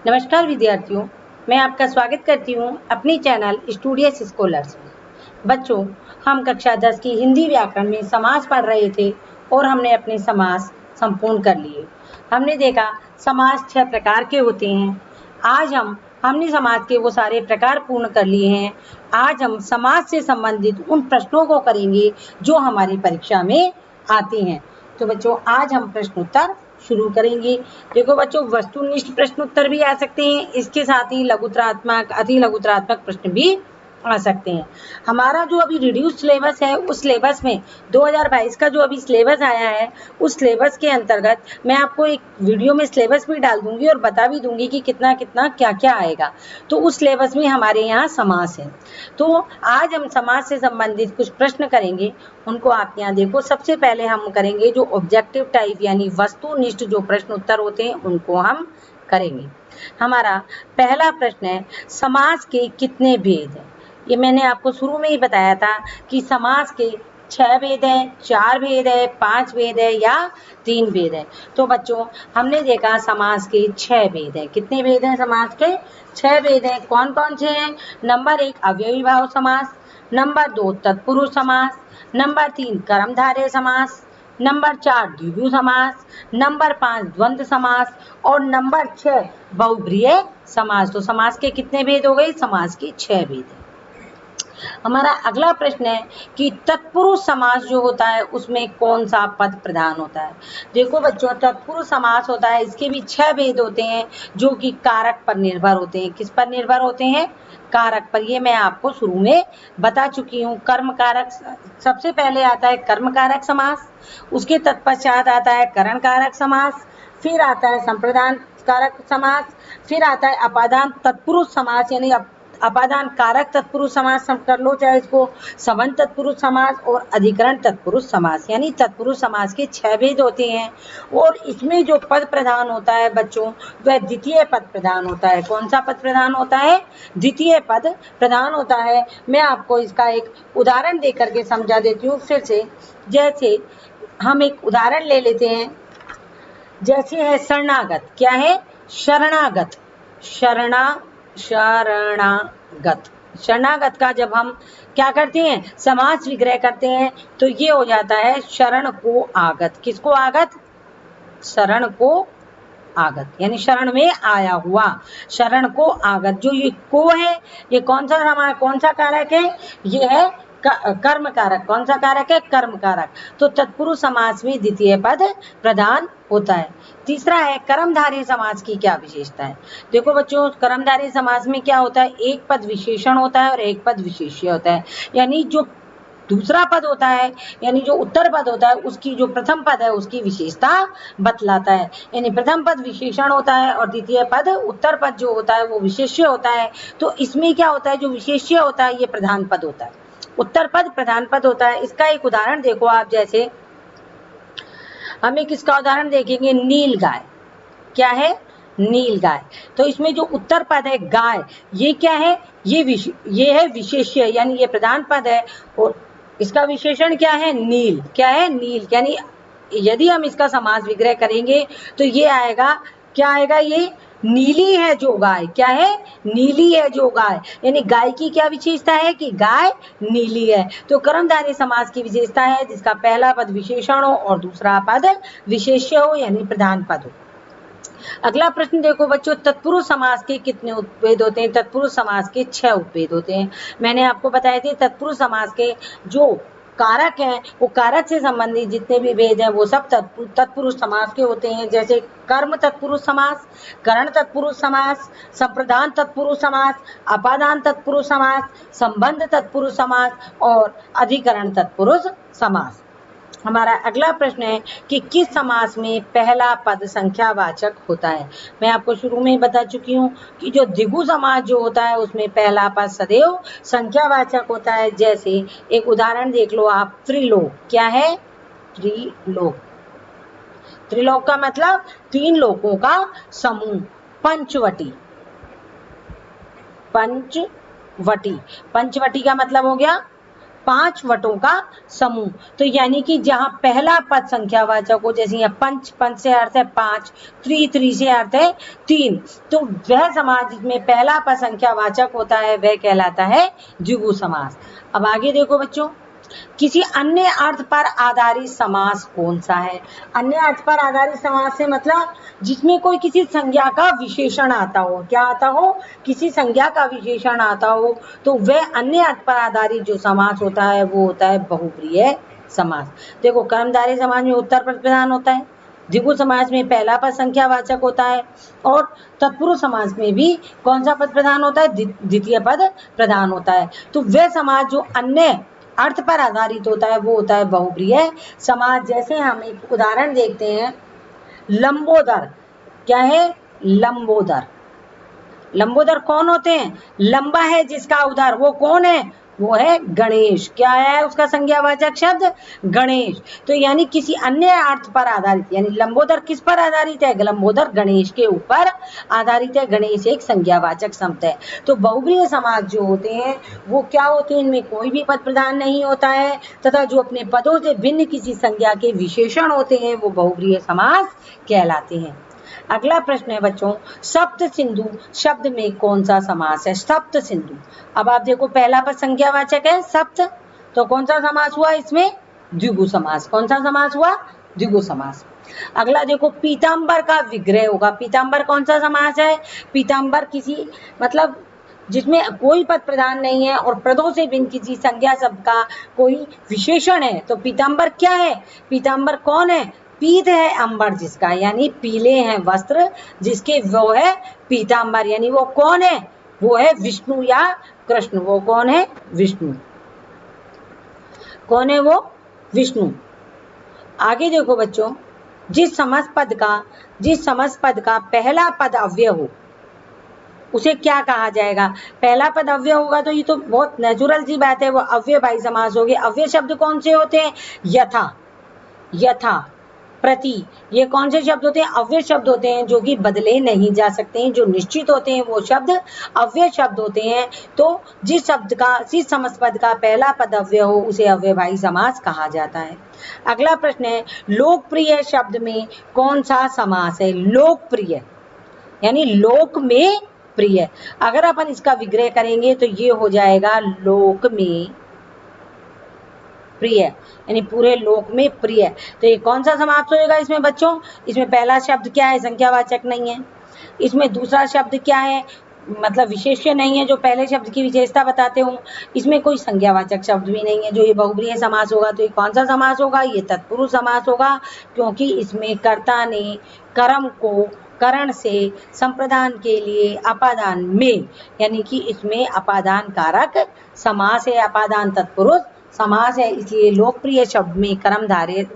नमस्कार विद्यार्थियों, मैं आपका स्वागत करती हूँ अपनी चैनल स्टूडियस स्कॉलर्स में। बच्चों, हम कक्षा 10 की हिंदी व्याकरण में समास पढ़ रहे थे और हमने अपने समास संपूर्ण कर लिए। हमने देखा समास 6 प्रकार के होते हैं। आज हमने समास के वो सारे प्रकार पूर्ण कर लिए हैं। आज हम समास से संबंधित उन प्रश्नों को करेंगे जो हमारी परीक्षा में आते हैं। तो बच्चों, आज हम प्रश्न उत्तर शुरू करेंगे। देखो बच्चों, वस्तुनिष्ठ प्रश्न उत्तर भी आ सकते हैं, इसके साथ ही लघुतरात्मक, अति लघुतरात्मक प्रश्न भी आ सकते हैं। हमारा जो अभी रिड्यूस सिलेबस है, उस सिलेबस में 2022 का जो अभी सिलेबस आया है, उस सिलेबस के अंतर्गत मैं आपको एक वीडियो में सिलेबस भी डाल दूंगी और बता भी दूंगी कि कितना कितना क्या क्या आएगा। तो उस सिलेबस में हमारे यहाँ समास है। तो आज हम समास से संबंधित कुछ प्रश्न करेंगे, उनको आप यहाँ देखो। सबसे पहले हम करेंगे जो ऑब्जेक्टिव टाइप यानी वस्तुनिष्ठ जो प्रश्न उत्तर होते हैं, उनको हम करेंगे। हमारा पहला प्रश्न है, समास के कितने भेद हैं? ये मैंने आपको शुरू में ही बताया था कि समास के 6 भेद हैं, 4 भेद है, 5 भेद है या 3 भेद है। तो बच्चों, हमने देखा समास के 6 भेद हैं। कितने भेद हैं समास के? 6 भेद हैं। कौन कौन से हैं? नंबर 1 अव्ययी भाव समास, नंबर 2 तत्पुरुष समास, नंबर 3 कर्मधारय समास, नंबर 4 द्विगु समास, नंबर 5 द्वंद्व समास और नंबर 6 बहुब्रीहि समास। तो समास के कितने भेद हो गए? समास के 6 भेद हैं। हमारा अगला प्रश्न है कि तत्पुरुष समास जो होता है उसमें कौन सा पद प्रधान होता है? देखो बच्चों, तत्पुरुष समास होता है, इसके भी 6 भेद होते हैं जो कि कारक पर निर्भर होते हैं। किस पर निर्भर होते हैं? कारक पर। ये मैं आपको शुरू में बता चुकी हूँ। कर्म कारक सबसे पहले आता है कर्म कारक समास, उसके तत्पश्चात आता है करण कारक समास, फिर आता है संप्रदान कारक समास, फिर आता है अपादान तत्पुरुष समास यानी अपादान कारक तत्पुरुष समास कर लो, चाहे इसको संबंध तत्पुरुष समास और अधिकरण तत्पुरुष समास यानी तत्पुरुष समास के 6 भेद होते हैं। और इसमें जो पद प्रधान होता है बच्चों, वह द्वितीय पद प्रधान होता है। कौन सा पद प्रधान होता है? द्वितीय पद प्रधान होता है। मैं आपको इसका एक उदाहरण दे करके समझा देती हूँ फिर से। जैसे हम एक उदाहरण ले लेते हैं, जैसे है शरणागत। क्या है? शरणागत। शरणागत का जब हम क्या करते हैं? समास विग्रह करते हैं तो ये हो जाता है शरण को आगत। किसको आगत? शरण को आगत यानी शरण में आया हुआ। शरण को आगत। जो ये को है, ये कौन सा कारक है? ये है कर्म कारक। कौन सा कारक है? कर्म कारक। तो तत्पुरुष समास में द्वितीय पद प्रधान होता है। तीसरा है कर्मधारय समास की क्या विशेषता है? देखो बच्चों, कर्मधारय समास में क्या होता है? एक पद विशेषण होता है और एक पद विशेष्य होता है। यानी जो दूसरा पद होता है, यानी जो उत्तर पद होता है, उसकी जो प्रथम पद है उसकी विशेषता बतलाता है। यानी प्रथम पद विशेषण होता है और द्वितीय पद उत्तर पद जो होता है वो विशेष्य होता है। तो इसमें क्या होता है? जो विशेष्य होता है ये प्रधान पद होता है, उत्तर पद प्रधान पद होता है। इसका एक उदाहरण देखो आप। जैसे हम एक इसका उदाहरण देखेंगे, नील गाय। क्या है? नील गाय। तो इसमें जो उत्तर पद है गाय, ये क्या है? ये है विशेष्य यानी ये प्रधान पद है और इसका विशेषण क्या है? नील। क्या है? नील। यानी यदि हम इसका समास विग्रह करेंगे तो ये आएगा, क्या आएगा? ये नीली है जो गाय। क्या है? नीली है जो गाय। यानी गाय की क्या विशेषता है? कि गाय नीली है। तो कर्मधारय समास की विशेषता है जिसका पहला पद विशेषण हो और दूसरा पद विशेष्य हो यानी प्रधान पद हो। अगला प्रश्न देखो बच्चों, तत्पुरुष समास के कितने उपभेद होते हैं? तत्पुरुष समास के 6 उपभेद होते हैं। मैंने आपको बताए थे तत्पुरुष समास के जो कारक हैं, वो कारक से संबंधित जितने भी भेद हैं वो सब तत्पुरुष समास के होते हैं। जैसे कर्म तत्पुरुष समास, करण तत्पुरुष समास, संप्रदान तत्पुरुष समास, अपादान तत्पुरुष समास, संबंध तत्पुरुष समास और अधिकरण तत्पुरुष समास। हमारा अगला प्रश्न है कि किस समास में पहला पद संख्यावाचक होता है? मैं आपको शुरू में ही बता चुकी हूँ कि जो द्विगु समास जो होता है उसमें पहला पद सदैव संख्यावाचक होता है। जैसे एक उदाहरण देख लो आप, त्रिलोक। क्या है? त्रिलोक। त्रिलोक का मतलब 3 लोकों का समूह। पंचवटी। पंचवटी। पंचवटी का मतलब हो गया 5 वटों का समूह। तो यानी कि जहां पहला पद संख्यावाचक हो, जैसे यहाँ पंच, पंच से अर्थ है 5, त्रि, त्रि से अर्थ है 3, तो वह समास जिसमें पहला पद संख्यावाचक होता है वह कहलाता है द्विगु समास। अब आगे देखो बच्चों, किसी अन्य अर्थ पर आधारित समास कौन सा है? अन्य अर्थ पर आधारित समास से मतलब जिसमें कोई किसी संज्ञा का विशेषण आता हो। क्या आता हो? किसी संज्ञा का विशेषण आता हो, तो वह अन्य अर्थ पर आधारित जो समास होता है वो होता है बहुप्रिय समास। देखो, कर्मधारय समास में उत्तर पद प्रधान होता है, द्विगु समास में पहला पद संख्यावाचक होता है, और तत्पुरुष समास में भी कौन सा पद प्रधान होता है? द्वितीय पद प्रधान होता है। तो वह समास जो अन्य अर्थ पर आधारित होता है वो होता है बहुप्रिय समास। जैसे हम एक उदाहरण देखते हैं, लंबोदर। क्या है? लंबोदर। लंबोदर कौन होते हैं? लंबा है जिसका उदर, वो कौन है? वो है गणेश। क्या है उसका संज्ञावाचक शब्द? गणेश। तो यानी किसी अन्य अर्थ पर आधारित, यानी लंबोदर किस पर आधारित है? लंबोदर गणेश के ऊपर आधारित है। गणेश एक संज्ञावाचक शब्द है। तो बहुप्रिय समास जो होते हैं वो क्या होते हैं? इनमें कोई भी पद प्रधान नहीं होता है, तथा जो अपने पदों से भिन्न किसी संज्ञा के विशेषण होते हैं वो बहुप्रिय समास कहलाते हैं। अगला प्रश्न है बच्चों, सप्त सिंधु शब्द में कौन सा समास है? सप्त सिंधु। अब आप देखो, पहला पद संज्ञावाचक है सप्त, तो कौन सा समास हुआ इसमें? द्विगु समास। कौन सा समास हुआ? द्विगु समास। अगला देखो, पीताम्बर का विग्रह होगा। पीताम्बर कौन सा समास है? पीताम्बर किसी मतलब जिसमें कोई पद प्रधान नहीं है और पदों से भिन्न किसी संज्ञा शब्द का कोई विशेषण है, तो पीताम्बर क्या है? पीताम्बर कौन है? पीत है अंबर जिसका, यानी पीले हैं वस्त्र जिसके, वो है पीताम्बर। यानी वो कौन है? वो है विष्णु या कृष्ण। वो कौन है? विष्णु। कौन है वो? विष्णु। आगे देखो बच्चों, जिस समस्त पद का पहला पद अव्यय हो उसे क्या कहा जाएगा? पहला पद अव्यय होगा तो ये तो बहुत नेचुरल सी बात है, वो अव्ययभावी समास होगी। अव्यय शब्द कौन से होते हैं? यथा, यथा, प्रति, ये कौन से शब्द होते हैं? अव्यय शब्द होते हैं जो कि बदले नहीं जा सकते हैं, जो निश्चित होते हैं वो शब्द अव्यय शब्द होते हैं। तो जिस समस्त पद का पहला पद अव्यय हो उसे अव्ययभावी समास कहा जाता है। अगला प्रश्न है, लोकप्रिय शब्द में कौन सा समास है? लोकप्रिय यानी लोक में प्रिय। अगर अपन इसका विग्रह करेंगे तो ये हो जाएगा लोक में प्रिय, यानी पूरे लोक में प्रिय। तो ये कौन सा समास होगा इसमें बच्चों? इसमें पहला शब्द क्या है? संख्यावाचक नहीं है। इसमें दूसरा शब्द क्या है? मतलब विशेष्य नहीं है जो पहले शब्द की विशेषता बताते हो। इसमें कोई संज्ञावाचक शब्द भी नहीं है। जो ये बहुप्रिय समास होगा तो ये कौन सा समास होगा? ये तत्पुरुष समास होगा, क्योंकि इसमें कर्ता ने कर्म को करण से संप्रदान के लिए अपादान में, यानी कि इसमें अपादान कारक समास है, अपादान तत्पुरुष समास है। इसलिए लोकप्रिय शब्द में कर्मधारय,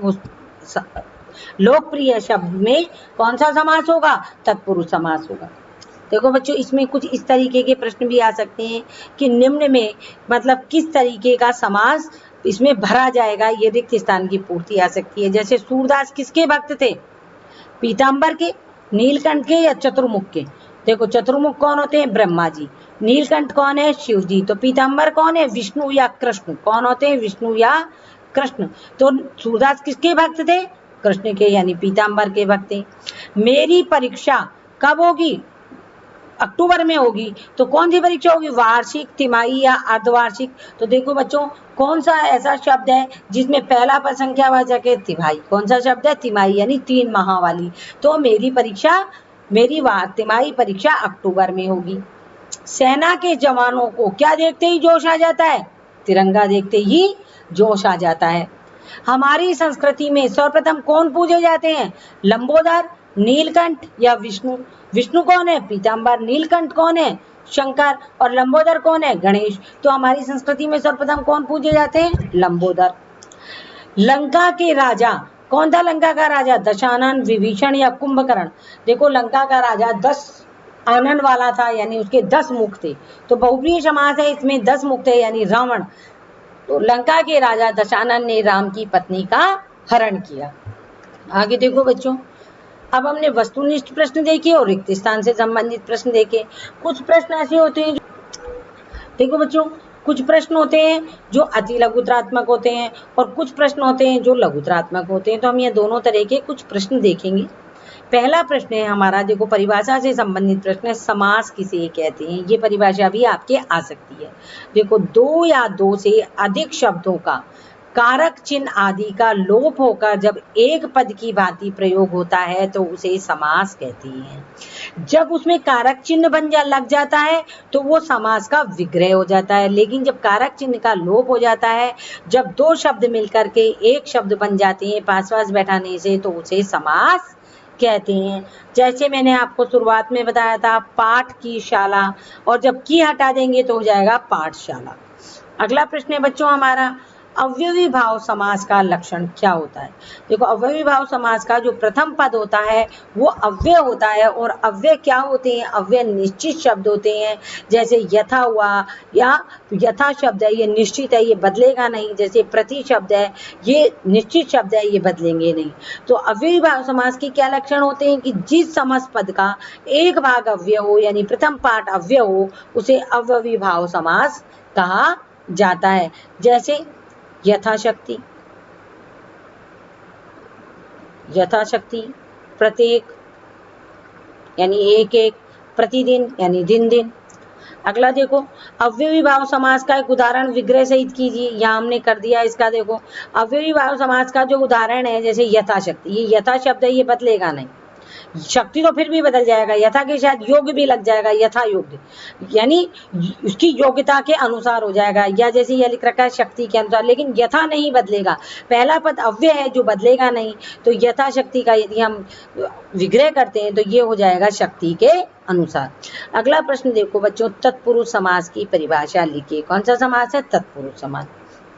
लोकप्रिय शब्द में कौन सा समास होगा? तत्पुरुष समास होगा। देखो बच्चों, इसमें कुछ इस तरीके के प्रश्न भी आ सकते हैं कि निम्न में मतलब किस तरीके का समास इसमें भरा जाएगा, ये रिक्त स्थान की पूर्ति आ सकती है। जैसे सूरदास किसके भक्त थे? पीताम्बर के, नीलकंठ के या चतुर्मुख के? देखो, चतुर्मुख कौन होते हैं? ब्रह्मा जी। नीलकंठ कौन है? शिव जी। तो पीताम्बर कौन है? विष्णु या कृष्ण। कौन होते हैं? विष्णु या कृष्ण। तो सूरदास किसके भक्त थे? कृष्ण के, यानी पीताम्बर के भक्त थे। मेरी परीक्षा कब होगी? अक्टूबर में होगी। तो कौन सी परीक्षा होगी? वार्षिक, तिमाही या अर्धवार्षिक? तो देखो बच्चों, कौन सा ऐसा शब्द है जिसमें पहला पद संख्यावाचक है? तिमाही। कौन सा शब्द है? तिमाही, यानी 3 माह वाली। तो मेरी तिमाही परीक्षा अक्टूबर में होगी। सेना के जवानों को क्या देखते ही जोश आ जाता है? तिरंगा देखते ही जोश आ जाता है। हमारी संस्कृति में सर्वप्रथम कौन पूजे जाते हैं? लंबोदर, नीलकंठ या विष्णु? विष्णु कौन है? पीताम्बर। नीलकंठ कौन है? शंकर। और लंबोदर कौन है? गणेश। तो हमारी संस्कृति में सर्वप्रथम कौन पूजे जाते हैं? लंबोदर। लंका के राजा कौन था? लंका का राजा दशानन, विभीषण या कुंभकर्ण? देखो, लंका का राजा 10 आनन वाला था, यानी उसके 10 मुख थे। तो बहुप्रिय समास है, इसमें 10 मुख थे, यानी रावण। तो लंका के राजा दशानन ने राम की पत्नी का हरण किया। आगे देखो बच्चों, अब हमने वस्तुनिष्ठ प्रश्न देखे और रिक्त स्थान से संबंधित प्रश्न देखे। कुछ प्रश्न ऐसे होते हैं देखो बच्चों, कुछ प्रश्न होते हैं जो अति लघुतरात्मक होते हैं और कुछ प्रश्न होते हैं जो लघुतरात्मक होते हैं। तो हम ये दोनों तरह के कुछ प्रश्न देखेंगे। पहला प्रश्न है हमारा, देखो परिभाषा से संबंधित प्रश्न है, समास किसे कहते हैं। ये परिभाषा भी आपके आ सकती है। देखो, दो या दो से अधिक शब्दों का कारक चिन्ह आदि का लोप होकर जब एक पद की भांति प्रयोग होता है तो उसे समास कहते हैं। जब उसमें कारक चिन्ह लग जाता है तो वो समास का विग्रह हो जाता है। लेकिन जब कारक चिन्ह का लोप हो जाता है, जब दो शब्द मिलकर के एक शब्द बन जाते हैं पास पास बैठाने से, तो उसे समास कहते हैं। जैसे मैंने आपको शुरुआत में बताया था, पाठ की शाला, और जब की हटा देंगे तो हो जाएगा पाठशाला। अगला प्रश्न है बच्चों हमारा, अव्ययी भाव समास का लक्षण क्या होता है। देखो, अव्ययी भाव समास का जो प्रथम पद होता है वो अव्यय होता है। और अव्यय क्या होते हैं? अव्यय निश्चित शब्द होते हैं। जैसे यथा हुआ, या यथा शब्द है ये निश्चित है, ये बदलेगा नहीं। जैसे प्रति शब्द है ये निश्चित शब्द है, ये बदलेंगे नहीं। तो अव्ययी भाव समास के क्या लक्षण होते हैं कि जिस समस्त पद का एक भाग अव्यय हो, यानी प्रथम पार्ट अव्यय हो, उसे अव्ययी भाव समास कहा जाता है। जैसे यथाशक्ति, यथाशक्ति, प्रत्येक यानी एक एक, प्रतिदिन यानी दिन दिन। अगला देखो, अव्ययी भाव समास का एक उदाहरण विग्रह सहित कीजिए। यहाँ हमने कर दिया इसका। देखो, अव्ययी भाव समास का जो उदाहरण है, जैसे यथाशक्ति, ये यथा शब्द है, ये बदलेगा नहीं। शक्ति तो फिर भी बदल जाएगा, यथा के साथ योग भी लग जाएगा, यथा योग्य, यानी उसकी योग्यता के अनुसार हो जाएगा। या जैसे यह लिख रखा है शक्ति के अनुसार, लेकिन यथा नहीं बदलेगा। पहला पद अव्यय है जो बदलेगा नहीं। तो यथा शक्ति का यदि हम विग्रह करते हैं तो ये हो जाएगा शक्ति के अनुसार। अगला प्रश्न देखो बच्चों, तत्पुरुष समास की परिभाषा लिखिए। कौन सा समास है? तत्पुरुष समास।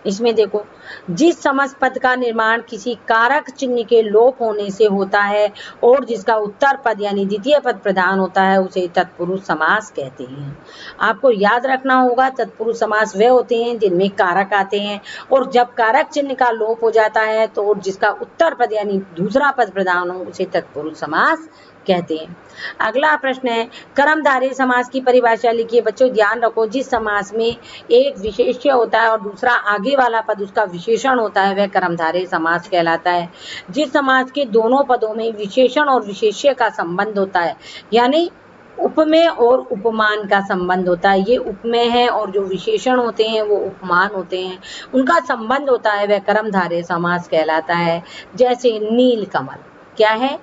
इसमें देखो, जिस समस्त पद का निर्माण किसी कारक चिन्ह के लोप होने से होता है और जिसका उत्तर पद यानी द्वितीय पद प्रधान होता है, उसे तत्पुरुष समास कहते हैं। आपको याद रखना होगा, तत्पुरुष समास वे होते हैं जिनमें कारक आते हैं और जब कारक चिन्ह का लोप हो जाता है तो जिसका उत्तर पद यानी दूसरा पद प्रधान हो, उसे तत्पुरुष समास कहते हैं। अगला प्रश्न है, कर्मधारय समास की परिभाषा लिखिए। बच्चों ध्यान रखो, जिस समास में एक विशेष्य होता है और दूसरा आगे वाला पद उसका विशेषण होता है, वह कर्मधारय समास कहलाता है। जिस समास के दोनों पदों में विशेषण और विशेष्य का संबंध होता है, यानी उपमेय और उपमान का संबंध होता है। ये उपमेय है और जो विशेषण होते हैं वो उपमान होते हैं, उनका संबंध होता है, वह कर्मधारय समास कहलाता है। जैसे नील कमल, क्या है?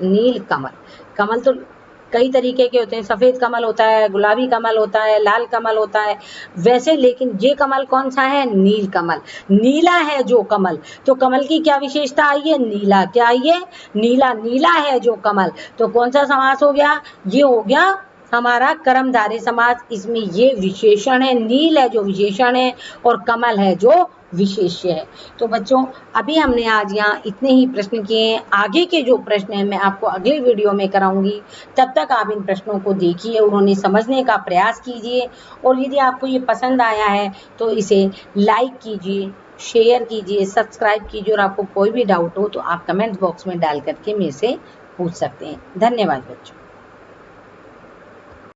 नील कमल। कमल तो कई तरीके के होते हैं, सफेद कमल होता है, गुलाबी कमल होता है, लाल कमल होता है वैसे, लेकिन ये कमल कौन सा है? नील कमल। नीला है जो कमल, तो कमल की क्या विशेषता आई है? नीला। क्या आई है? नीला। नीला है जो कमल, तो कौन सा समास हो गया? ये हो गया हमारा कर्मधारय समास। इसमें ये विशेषण है, नील है जो विशेषण है और कमल है जो विशेष्य है। तो बच्चों, अभी हमने आज यहाँ इतने ही प्रश्न किए हैं। आगे के जो प्रश्न हैं मैं आपको अगले वीडियो में कराऊंगी। तब तक आप इन प्रश्नों को देखिए और उन्हें समझने का प्रयास कीजिए। और यदि आपको ये पसंद आया है तो इसे लाइक कीजिए, शेयर कीजिए, सब्सक्राइब कीजिए। और आपको कोई भी डाउट हो तो आप कमेंट बॉक्स में डाल करके मेरे से पूछ सकते हैं। धन्यवाद बच्चों।